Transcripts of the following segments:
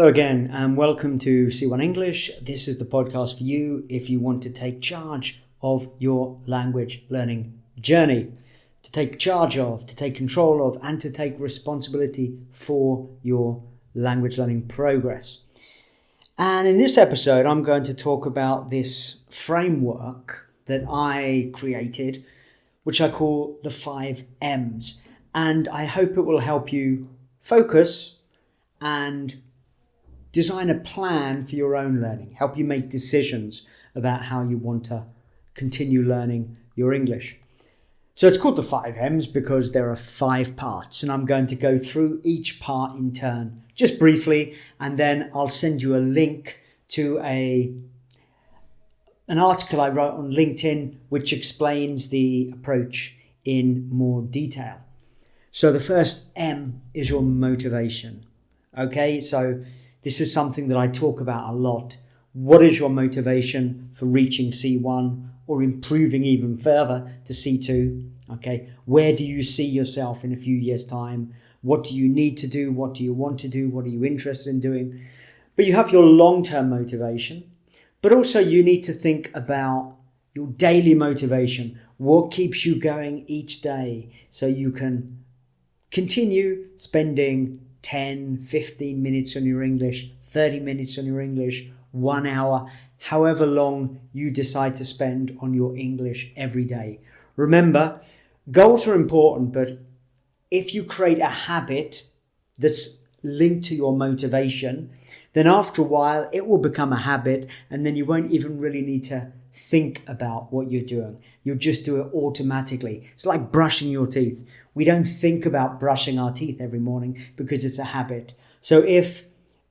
again, and welcome to C1 English. This is the podcast for you if you want to take charge of your language learning journey. To take charge of, to take control of, and to take responsibility for your language learning progress. And in this episode, I'm going to talk about this framework that I created, which I call the 5 M's. And I hope it will help you focus and design a plan for your own learning, help you make decisions about how you want to continue learning your English. So it's called the 5 M's because there are 5 parts, and I'm going to go through each part in turn, just briefly, and then I'll send you a link to an article I wrote on LinkedIn which explains the approach in more detail. So the first M is your motivation. Okay, so this is something that I talk about a lot. What is your motivation for reaching C1 or improving even further to C2? Okay, where do you see yourself in a few years' time? What do you need to do? What do you want to do? What are you interested in doing? But you have your long-term motivation, but also you need to think about your daily motivation. What keeps you going each day so you can continue spending 10, 15 minutes on your English, 30 minutes on your English, 1 hour, however long you decide to spend on your English every day. Remember, goals are important, but if you create a habit that's linked to your motivation, then after a while it will become a habit, and then you won't even really need to think about what you're doing. You'll just do it automatically. It's like brushing your teeth. We don't think about brushing our teeth every morning because it's a habit. So if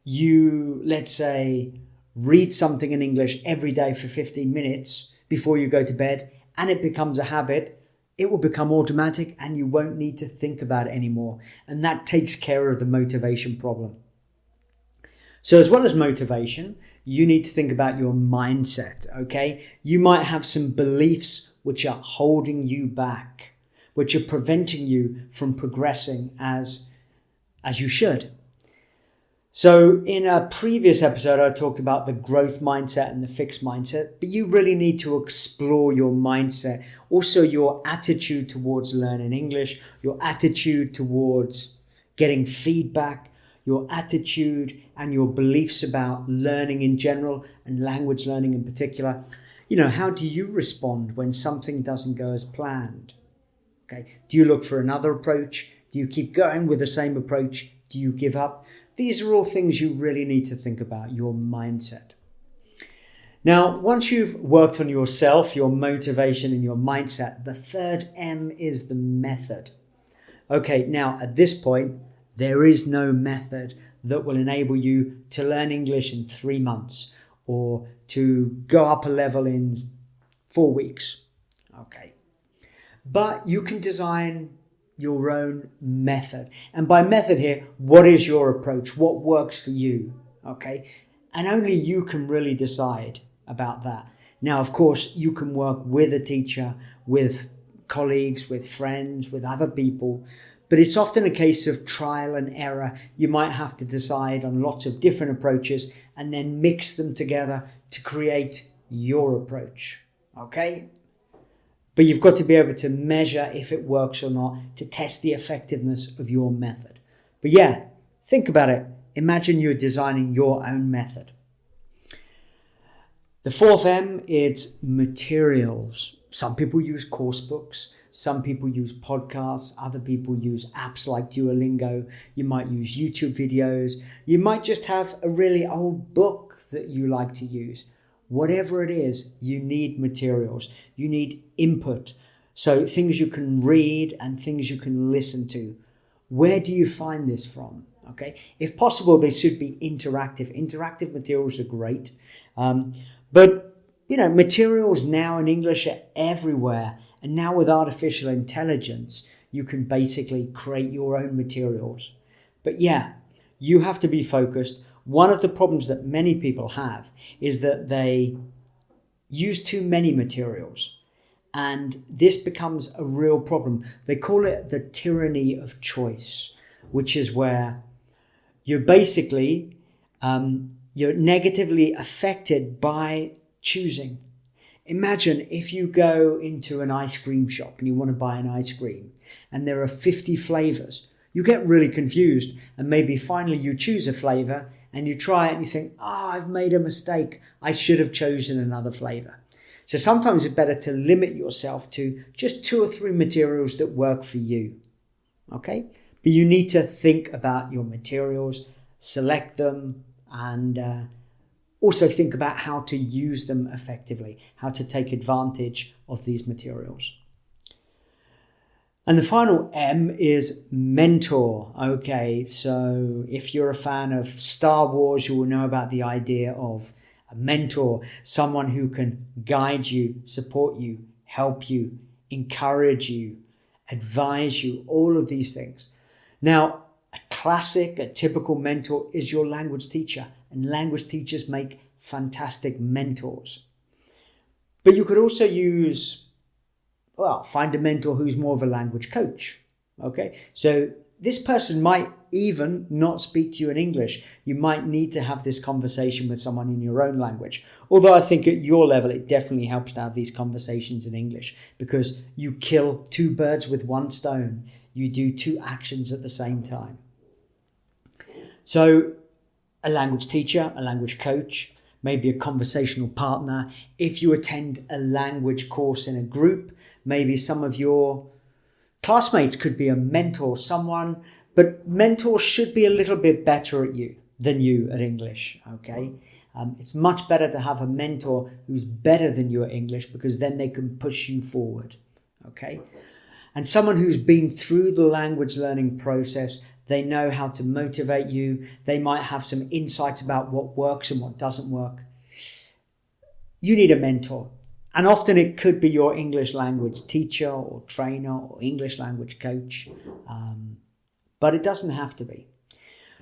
you, let's say, read something in English every day for 15 minutes before you go to bed, and it becomes a habit, it will become automatic and you won't need to think about it anymore. And that takes care of the motivation problem. So as well as motivation, you need to think about your mindset, okay? You might have some beliefs which are holding you back, which are preventing you from progressing as you should. So in a previous episode, I talked about the growth mindset and the fixed mindset, but you really need to explore your mindset. Also, your attitude towards learning English, your attitude towards getting feedback, your attitude and your beliefs about learning in general and language learning in particular. You know, how do you respond when something doesn't go as planned? Okay. Do you look for another approach? Do you keep going with the same approach? Do you give up? These are all things you really need to think about, your mindset. Now, once you've worked on yourself, your motivation and your mindset, the third M is the method. Okay, now at this point, there is no method that will enable you to learn English in 3 months or to go up a level in 4 weeks. Okay. But you can design your own method. And by method here, what is your approach? What works for you? Okay. And only you can really decide about that. Now, of course, you can work with a teacher, with colleagues, with friends, with other people, but it's often a case of trial and error. You might have to decide on lots of different approaches and then mix them together to create your approach. Okay? But you've got to be able to measure if it works or not to test the effectiveness of your method. But yeah, think about it. Imagine you're designing your own method. The fourth M is materials. Some people use course books. Some people use podcasts. Other people use apps like Duolingo. You might use YouTube videos. You might just have a really old book that you like to use. Whatever it is, you need materials. You need input. So things you can read and things you can listen to. Where do you find this from? Okay. If possible, they should be interactive. Interactive materials are great. But, materials now in English are everywhere. And now with artificial intelligence, you can basically create your own materials. But yeah, you have to be focused. One of the problems that many people have is that they use too many materials. And this becomes a real problem. They call it the tyranny of choice, which is where you're basically you're negatively affected by choosing. Imagine if you go into an ice cream shop and you want to buy an ice cream and there are 50 flavors. You get really confused and maybe finally you choose a flavor and you try it and you think, I've made a mistake. I should have chosen another flavor. So sometimes it's better to limit yourself to just 2 or 3 materials that work for you. Okay? But you need to think about your materials, select them, and also think about how to use them effectively, how to take advantage of these materials. And the final M is mentor. Okay, so if you're a fan of Star Wars, you will know about the idea of a mentor, someone who can guide you, support you, help you, encourage you, advise you, all of these things. Now, a typical mentor is your language teacher, and language teachers make fantastic mentors. But you could also find a mentor who's more of a language coach. Okay, so this person might even not speak to you in English. You might need to have this conversation with someone in your own language. Although I think at your level, it definitely helps to have these conversations in English because you kill 2 birds with 1 stone. You do 2 actions at the same time. So a language teacher, a language coach, maybe a conversational partner. If you attend a language course in a group, maybe some of your classmates could be a mentor, but mentors should be a little bit better than you at English, okay? It's much better to have a mentor who's better than you at English because then they can push you forward, okay? And someone who's been through the language learning process, they know how to motivate you. They might have some insights about what works and what doesn't work. You need a mentor. And often it could be your English language teacher or trainer or English language coach. But it doesn't have to be.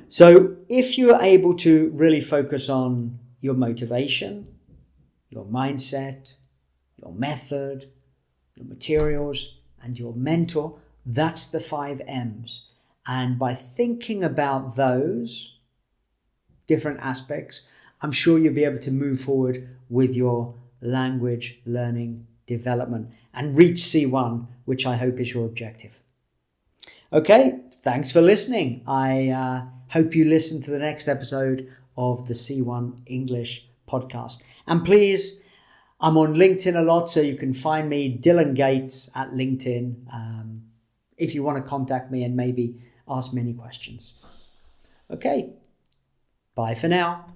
So if you're able to really focus on your motivation, your mindset, your method, your materials, and your mentor, that's the 5 M's. And by thinking about those different aspects, I'm sure you'll be able to move forward with your language learning development and reach C1, which I hope is your objective. Okay, thanks for listening. I hope you listen to the next episode of the C1 English podcast. And please, I'm on LinkedIn a lot, so you can find me, Dylan Gates, at LinkedIn, if you want to contact me and maybe ask me any questions. Okay, bye for now.